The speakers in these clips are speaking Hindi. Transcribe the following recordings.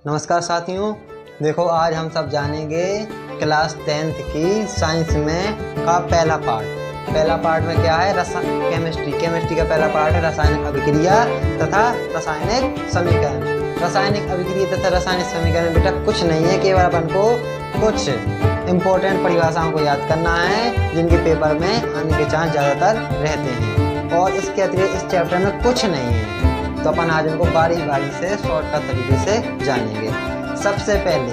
नमस्कार साथियों, देखो आज हम सब जानेंगे क्लास 10th की साइंस में का पहला पार्ट में क्या है, केमिस्ट्री का पहला पार्ट है रासायनिक अभिक्रिया तथा रासायनिक समीकरण। रासायनिक अभिक्रिया तथा रासायनिक समीकरण बेटा कुछ नहीं है, केवल अपन को कुछ इम्पोर्टेंट परिभाषाओं को याद करना है जिनके पेपर में आने के चांस ज़्यादातर रहते हैं, और इसके अतिरिक्त इस चैप्टर में कुछ नहीं है। तो अपन आज उनको बारी बारी से शॉर्टकट तरीके से जानेंगे। सबसे पहले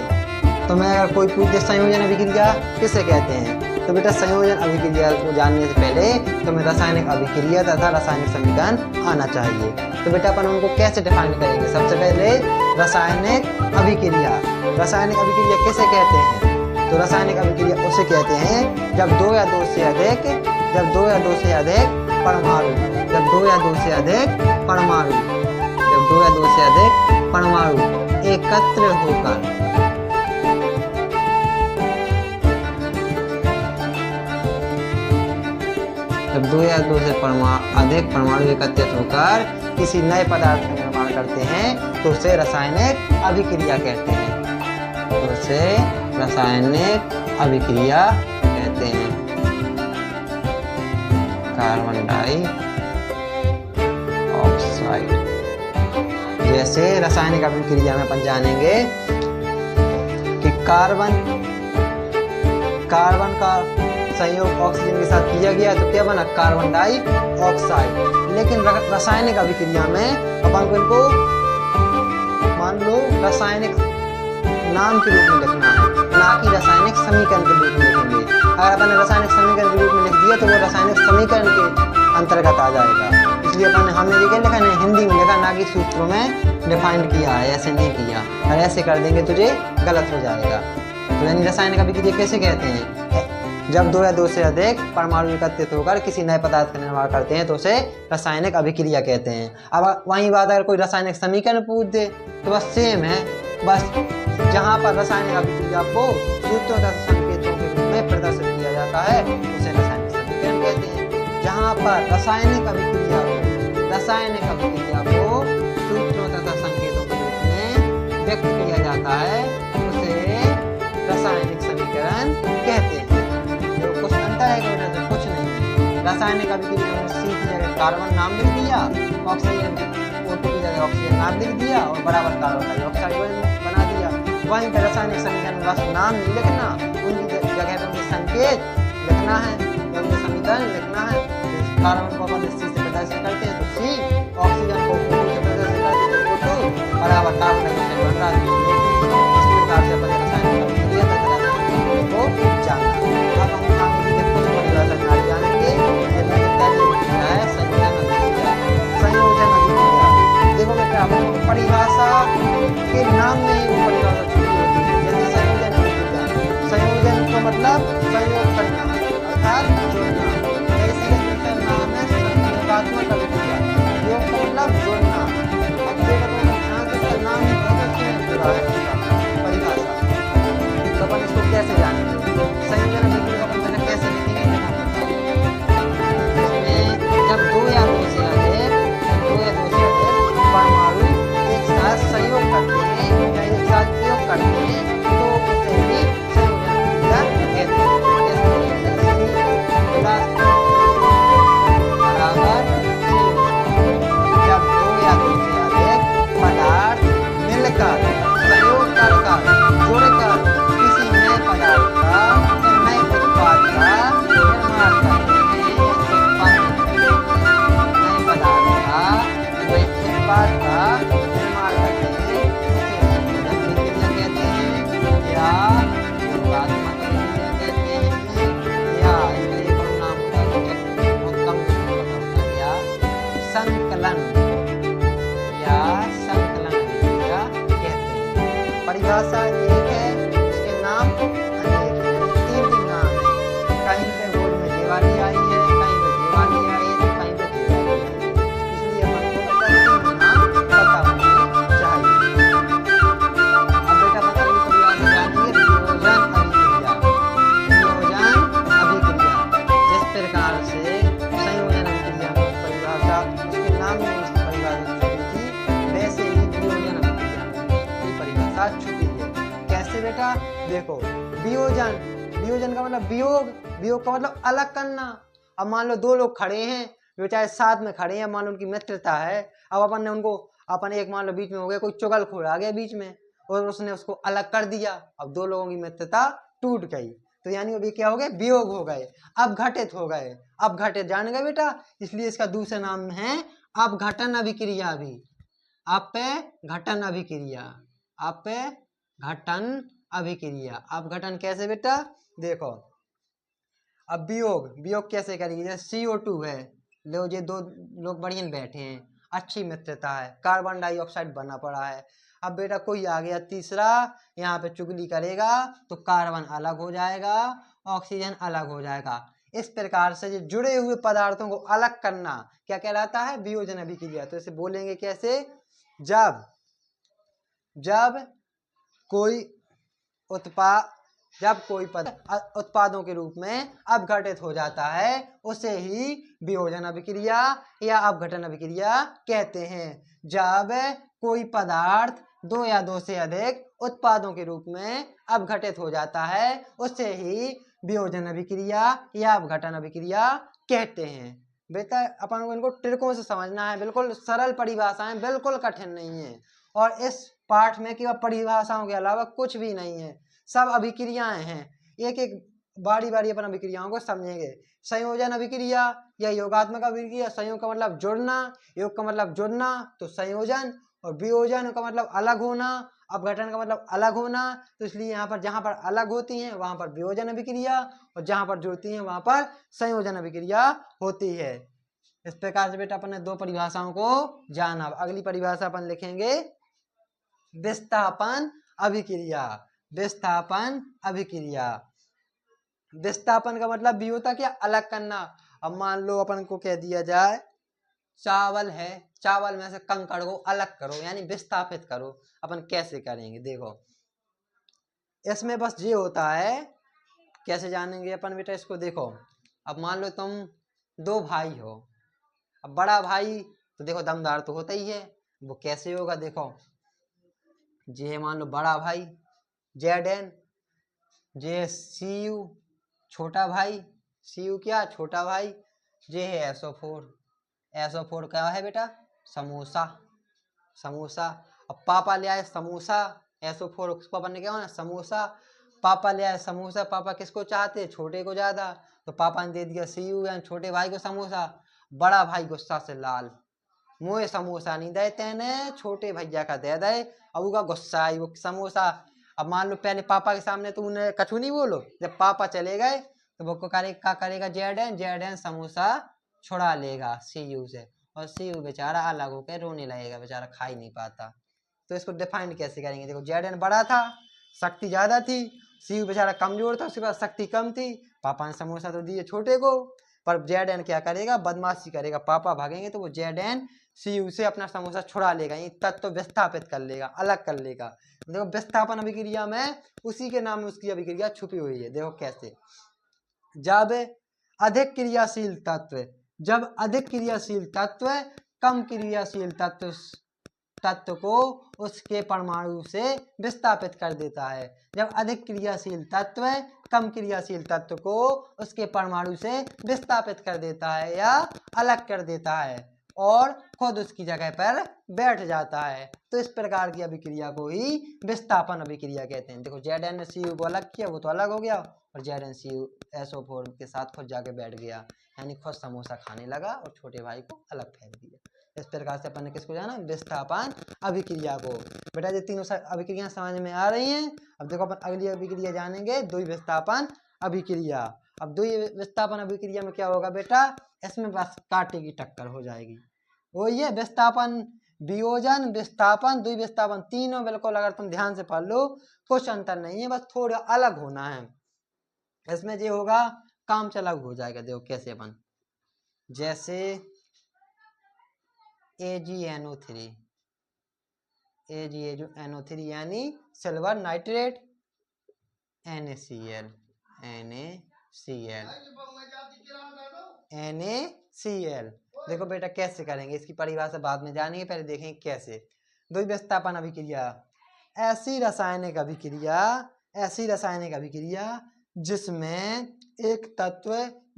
तो मैं अगर कोई पूछ दे संयोजन अभिक्रिया किसे कहते हैं, तो बेटा संयोजन अभिक्रिया को जानने से पहले तुम्हें रासायनिक अभिक्रिया तथा रासायनिक समीकरण आना चाहिए। तो बेटा अपन उनको कैसे डिफाइन करेंगे। सबसे पहले रासायनिक अभिक्रिया किसे कहते हैं, तो रासायनिक अभिक्रिया उसे कहते हैं जब दो या दो से अधिक परमाणु एकत्र होकर अधिक परमाणु एकत्रित होकर किसी नए पदार्थ का निर्माण करते हैं तो उसे रासायनिक अभिक्रिया कहते हैं। कार्बन डाइऑक्साइड, जैसे रासायनिक अभिक्रिया में अपन जानेंगे कि कार्बन का संयोग ऑक्सीजन के साथ किया गया तो क्या बना, कार्बन डाइऑक्साइड। लेकिन रासायनिक अभिक्रिया में अपन को इनको मान लो रासायनिक नाम के रूप में लिखना है, ना कि रासायनिक समीकरण के रूप में लिखेंगे। अगर अपन ने रासायनिक समीकरण के रूप में लिख दिया तो वो रासायनिक समीकरण के अंतर्गत आ जाएगा। इसलिए अपन हमने ये क्या लिखा है, हिंदी में लिखा, ना कि सूत्रों में डिफाइंड किया है, ऐसे नहीं किया। और ऐसे कर देंगे तुझे गलत हो जाएगा। तो यानी रासायनिक अभिक्रिया कैसे कहते हैं, जब दो या दो से अधिक परमाणु एकत्रित होकर किसी नए पदार्थ का निर्माण करते हैं तो उसे रासायनिक अभिक्रिया कहते हैं। अब वही बात अगर कोई रासायनिक समीकरण पूछ दे तो बस सेम है, बस जहाँ पर रासायनिक अभिक्रिया को सूत्रों तथा संकेतों के रूप में प्रदर्शित किया जाता है उसे रासायनिक समीकरण कहते हैं। जहाँ पर रासायनिक अभिक्रिया को सूत्रों तथा संकेतों के रूप में व्यक्त किया जाता है उसे रासायनिक समीकरण कहते हैं। तो कुछ अंतर है कि वजह से कुछ नहीं। रासायनिक अभिक्रिया में C की जगह कार्बन नाम लिख दिया, ऑक्सीजन O2 की जगह ऑक्सीजन नाम लिख दिया और बराबर कार्बन डाइऑक्साइड बना दिया। वहीं पर रासायनिक समीकरण बस नाम नहीं लिखना, उनकी जगह पर उनके संकेत लिखना है, उनके समीकरण लिखना है। कार्बन को अपन C से प्रदर्शित करते हैं तो C, ऑक्सीजन को O2 से प्रदर्शित करते हैं तो O2 बराबर कार्बन डाइऑक्साइड बन रहा है। इस प्रकार से अपन रासायनिक अभिक्रिया तथा रासायनिक को जानना। अब हम आगे के कुछ परिभाषा जानेंगे। संयोजन अभिक्रिया। देखो बेटा परिभाषा के नाम में ही वो परिभाषा छुपी होती है। जैसे संयोजन अभिक्रिया, संयोजन का मतलब संयोग करना अर्थात जोड़ना। ऐसे नाम है संयोगात्मक अभिक्रिया, योग का मतलब जोड़ना। अब ध्यान से नाम ही पूरा है परिभाषा। तो अपन इसको कैसे जानेंगे, संयोजन अभिक्रिया को मैंने कैसे लिखेंगे, जब दो या दो से अधिक परमाणु एक साथ संयोग करते हैं या एक साथ योग करते हैं तो उसे भी संयोजन अभिक्रिया कहते हैं। जब दो या दो से अधिक पदार्थ मिलकर संयोग कर जुड़कर किसी नए पदार्थ का नए उत्पाद का निर्माण करते हैं, परिभाषा एक है, उसके नाम अनेक हैं, तीन नाम है। कहीं पे बोर्ड में दिवाली आई है, कहीं पे दिवाली आई है, तो कहीं पे दिवाली आई है। इसलिए अपन को तीन नाम पता होने चाहिए। अब बेटा अपन अगली परिभाषा जानेंगे, वियोजन अभिक्रिया। जिस प्रकार से संयोजन अभिक्रिया में परिभाषा उसके नाम में उसकी परिभाषा छुपी थी, वैसे ही वियोजन अभिक्रिया में भी परिभाषा साथ छुपी है। कैसे बेटा? देखो, वियोजन, वियोजन का मतलब वियोग, वियोग का मतलब अलग करना। अब मान लो दो लोग खड़े हैं, बेचारे साथ में खड़े हैं, मान लो उनकी मित्रता है। अब अपन ने उनको, अपन एक मान लो बीच में हो गया, कोई चुगलखोर आ गया बीच में और उसने उसको अलग कर दिया। अब दो लोगों की मित्रता टूट गई, तो यानी अभी क्या हो गए? वियोग हो गए, अब घटित हो गए। अब घटित जान गए बेटा, इसलिए इसका दूसरा नाम है अपघटन अभिक्रिया भी। अपघटन अभिक्रिया, अपघटन अभिक्रिया। अपघटन कैसे बेटा? देखो, अब वियोग, वियोग कैसे करेंगे? जैसे CO2 है, लो ये दो लोग बढ़िया बैठे हैं, अच्छी मित्रता है, कार्बन डाइऑक्साइड बना पड़ा है। अब बेटा कोई आ गया तीसरा, यहाँ पे चुगली करेगा तो कार्बन अलग हो जाएगा, ऑक्सीजन अलग हो जाएगा। इस प्रकार से जो जुड़े हुए पदार्थों को अलग करना क्या कहलाता है? वियोजन अभिक्रिया। तो इसे बोलेंगे कैसे? जब कोई उत्पादों के रूप में अपघटित हो जाता है, उसे ही वियोजन अभिक्रिया या अपघटन अभिक्रिया कहते हैं। जब कोई पदार्थ दो या दो से अधिक उत्पादों के रूप में अपघटित हो जाता है, उसे ही वियोजन अभिक्रिया या अपघटन अभिक्रिया कहते हैं। बेटा अपन को इनको ट्रिकों से समझना है, बिल्कुल सरल परिभाषाएं, बिल्कुल कठिन नहीं है। और इस पाठ में केवल परिभाषाओं के अलावा कुछ भी नहीं है, सब अभिक्रियाएं हैं। एक एक बारी बारी अपन अभिक्रियाओं को समझेंगे। संयोजन अभिक्रिया या योगात्मक अभिक्रिया, संयोग का मतलब जुड़ना, योग का मतलब जुड़ना तो संयोजन, और वियोजन का मतलब अलग होना, अपघटन का मतलब अलग होना। तो इसलिए यहाँ पर जहाँ पर अलग होती हैं वहां पर वियोजन अभिक्रिया, और जहाँ पर जुड़ती हैं वहां पर संयोजन अभिक्रिया होती है। इस प्रकार से बेटा अपन ने दो परिभाषाओं को जाना। अगली परिभाषा अपन लिखेंगे विस्थापन अभिक्रिया। विस्थापन अभिक्रिया, विस्थापन का मतलब भी होता क्या? अलग करना। अब मान लो अपन को कह दिया जाए चावल है, चावल में से कंकड़ को अलग करो, यानी विस्थापित करो। अपन कैसे करेंगे? देखो, इसमें बस ये होता है, कैसे जानेंगे अपन बेटा इसको? देखो, अब मान लो तुम दो भाई हो। अब बड़ा भाई तो देखो दमदार तो होता ही है, वो कैसे होगा? देखो, ये मान लो बड़ा भाई ZN, जे CU छोटा भाई, CU क्या? छोटा भाई। जे है SO4, SO4 क्या है बेटा? समोसा, समोसा। अब पापा ले आए समोसा, SO4 उसको अपन ने क्या होना? समोसा। पापा ले आए समोसा, पापा किसको चाहते? छोटे को ज्यादा, तो पापा ने दे दिया CU यानी छोटे भाई को समोसा। बड़ा भाई गुस्सा से लाल, मुझे समोसा नहीं दे तेने, छोटे भैया का दे दे। अब उसका गुस्सा आई, वो समोसा। अब मान लो पहले पापा के सामने तो उन्हें कछु नहीं बोलो, जब पापा चले गए तो वो क्या करेगा? ZN समोसा छुड़ा लेगा CU से, और CU बेचारा अलग होकर रोने लगेगा, बेचारा खा ही नहीं पाता। तो इसको डिफाइन कैसे करेंगे? देखो, ZN बड़ा था, शक्ति ज्यादा थी, CU बेचारा कमजोर था, उसके पास शक्ति कम थी। पापा ने समोसा तो दिए छोटे को, पर ZN क्या करेगा? बदमाशी करेगा। पापा भागेंगे तो वो ZN CU से अपना समोसा छुड़ा लेगा, ये तत्व तो विस्थापित कर लेगा, अलग कर लेगा। देखो, विस्थापन अभिक्रिया में उसी के नाम में उसकी अभिक्रिया छुपी हुई है। देखो कैसे? जब अधिक क्रियाशील तत्व, जब अधिक क्रियाशील तत्व कम क्रियाशील तत्व को उसके परमाणु से विस्थापित कर देता है। जब अधिक क्रियाशील तत्व कम क्रियाशील तत्व को उसके परमाणु से विस्थापित कर देता है या अलग कर देता है और खुद उसकी जगह पर बैठ जाता है, तो इस प्रकार की अभिक्रिया को ही विस्थापन अभिक्रिया कहते हैं। देखो, ZN ने CU को अलग किया, वो तो अलग हो गया, और ZN CU SO4 के साथ खुद जाके बैठ गया, यानी खुद समोसा खाने लगा और छोटे भाई को अलग फेंक दिया। इस प्रकार से अपन ने किसको जाना? विस्थापन अभिक्रिया को। बेटा ये तीनों अभिक्रिया समझ में आ रही हैं। अब देखो अपन अगली अभिक्रिया जानेंगे, द्वि विस्थापन अभिक्रिया। अब द्वि विस्थापन अभिक्रिया में क्या होगा बेटा? इसमें बस कांटे की टक्कर हो जाएगी। वो ये विस्थापन, वियोजन, विस्थापन, द्वि विस्थापन, तीनों बिल्कुल अगर तुम ध्यान से पढ़ लो, कुछ अंतर नहीं है, बस थोड़ा अलग होना है। इसमें जो होगा काम अलग हो जाएगा। देखो कैसे अपन, जैसे AgNO3, AgNO3 यानी सिल्वर नाइट्रेट, NaCl, NaCl। देखो बेटा कैसे करेंगे, इसकी परिभाषा बाद में जानेंगे, पहले देखेंगे कैसे। द्वि विस्थापन अभिक्रिया, ऐसी रासायनिक अभिक्रिया जिसमें एक तत्व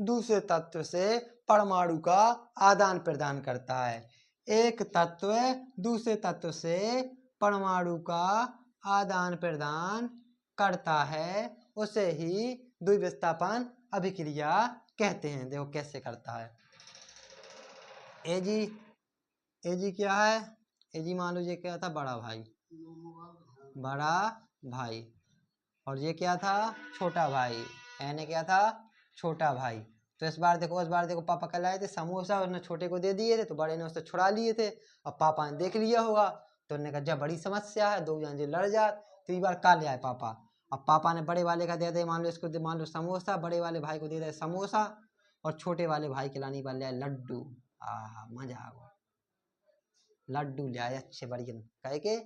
दूसरे तत्व से परमाणु का आदान प्रदान करता है। एक तत्व दूसरे तत्व से परमाणु का आदान प्रदान करता है, उसे ही द्विविस्थापन अभिक्रिया कहते हैं। देखो कैसे करता है। एजी क्या है? एजी मान लो ये क्या था? बड़ा भाई, और ये क्या था? छोटा भाई। एन क्या था? छोटा भाई। तो इस बार देखो पापा कल आए थे, समोसा उसने छोटे को दे दिए थे, तो बड़े ने उससे छुड़ा लिए थे। अब पापा ने देख लिया होगा, तो उन्होंने कहा जब बड़ी समस्या है, दो जान लड़ जात, तो इस बार का ले आए पापा। अब पापा ने बड़े वाले का दे दे, मान लो समोसा, बड़े वाले भाई को दे दे समोसा, और छोटे वाले भाई के लाने वाले आए लड्डू। मजा आ गया। लड्डू ले आए अच्छे बढ़िया, कह के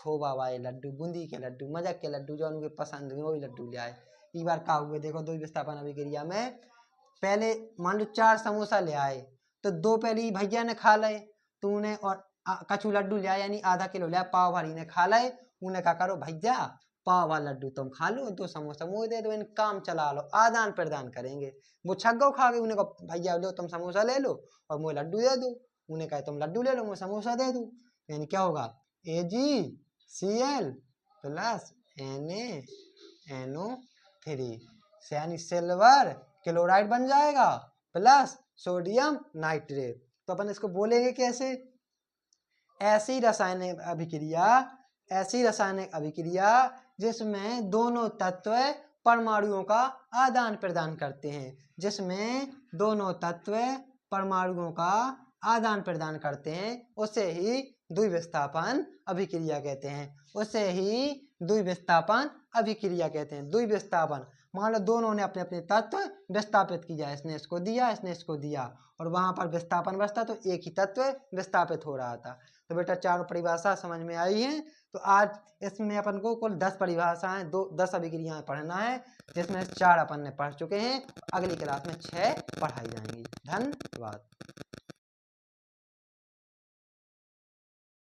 खोवा वाले लड्डू, बूंदी के लड्डू, मजक के लड्डू, जो उनके पसंद हुए वही लड्डू ले आए। इस बार क्या हुए देखो, द्विविस्थापन अभिक्रिया में पहले मान लो 4 समोसा ले आए, तो 2 पहले भैया ने खा लए, तूने और कछु लड्डू ले आए, यानी आधा किलो ले आए, पाव भारी ने खा लए। उन्हें कहा करो भैया पाव वाला लड्डू तुम खा लो, 2 समोसा मुझे दे दो, इन काम चला लो, आदान प्रदान करेंगे। वो छग्गो खा गए, उन्हें कहा भैया लो तुम समोसा ले लो और मुझे लड्डू दे दो। उन्हें कहा तुम लड्डू ले लो मैं समोसा दे दूं, यानी क्या होगा? AgCl प्लस NaNO3, यानी सिल्वर क्लोराइड बन जाएगा प्लस सोडियम नाइट्रेट। तो अपन इसको बोलेंगे कैसे? ऐसी रासायनिक अभिक्रिया जिसमें दोनों तत्व परमाणुओं का आदान प्रदान करते हैं, जिसमें दोनों तत्व परमाणुओं का आदान प्रदान करते हैं, उसे ही द्विविस्थापन अभिक्रिया कहते हैं। द्विविस्थापन मान लो दोनों ने अपने अपने तत्व विस्थापित किया, इसने इसको दिया, इसने इसको दिया, और वहां पर विस्थापन बचता तो एक ही तत्व विस्थापित हो रहा था। तो बेटा 4 परिभाषा समझ में आई है। तो आज इसमें अपन को कुल 10 परिभाषाएं 10 अभिक्रियाएं पढ़ना है, जिसमें 4 अपन ने पढ़ चुके हैं। अगली क्लास में 6 पढ़ाई जाएंगी। धन्यवाद।